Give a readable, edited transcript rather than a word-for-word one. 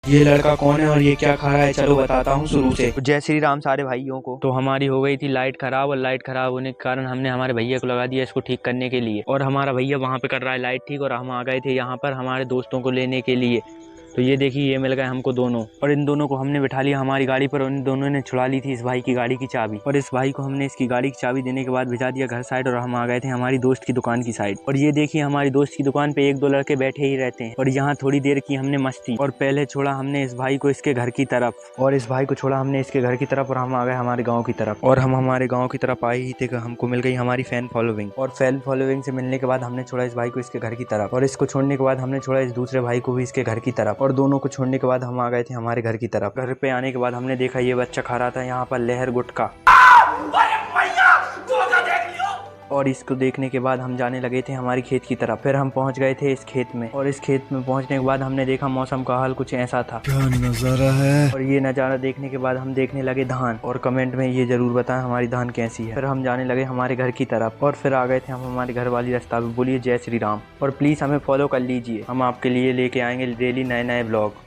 ये लड़का कौन है और ये क्या खा रहा है, चलो बताता हूँ शुरू से। जय श्री राम सारे भाइयों को। तो हमारी हो गई थी लाइट खराब, और लाइट खराब होने के कारण हमने हमारे भैया को लगा दिया इसको ठीक करने के लिए, और हमारा भैया वहाँ पे कर रहा है लाइट ठीक, और हम आ गए थे यहाँ पर हमारे दोस्तों को लेने के लिए। तो ये देखिए ये मिल गए हमको दोनों, और इन दोनों को हमने बिठा लिया हमारी गाड़ी पर, और इन दोनों ने छुड़ा ली थी इस भाई की गाड़ी की चाबी, और इस भाई को हमने इसकी गाड़ी की चाबी देने के बाद भिजा दिया घर साइड, और हम आ गए थे हमारी दोस्त की दुकान की साइड। और ये देखिए हमारी दोस्त की दुकान पे एक दो लड़के बैठे ही रहते हैं, और यहाँ थोड़ी देर की हमने मस्ती, और पहले छोड़ा हमने इस भाई को इसके घर की तरफ, और इस भाई को छोड़ा हमने इसके घर की तरफ, और हम आ गए हमारे गाँव की तरफ। और हम हमारे गाँव की तरफ आए ही थे कि हमको मिल गई हमारी फैन फॉलोइंग, और फैन फॉलोइंग से मिलने के बाद हमने छोड़ा इस भाई को इसके घर की तरफ, और इसको छोड़ने के बाद हमने छोड़ा इस दूसरे भाई को भी इसके घर की तरफ, और दोनों को छोड़ने के बाद हम आ गए थे हमारे घर की तरफ। घर पे आने के बाद हमने देखा ये बच्चा खा रहा था यहाँ पर लहर गुटखा, और इसको देखने के बाद हम जाने लगे थे हमारी खेत की तरफ। फिर हम पहुंच गए थे इस खेत में, और इस खेत में पहुंचने के बाद हमने देखा मौसम का हाल कुछ ऐसा था। क्या नजारा है। और ये नज़ारा देखने के बाद हम देखने लगे धान, और कमेंट में ये जरूर बताएं हमारी धान कैसी है। फिर हम जाने लगे हमारे घर की तरफ, और फिर आ गए थे हम हमारे घर वाली रास्ता पे। बोलिए जय श्री राम, और प्लीज़ हमें फॉलो कर लीजिए, हम आपके लिए लेके आएंगे डेली नए नए ब्लॉग।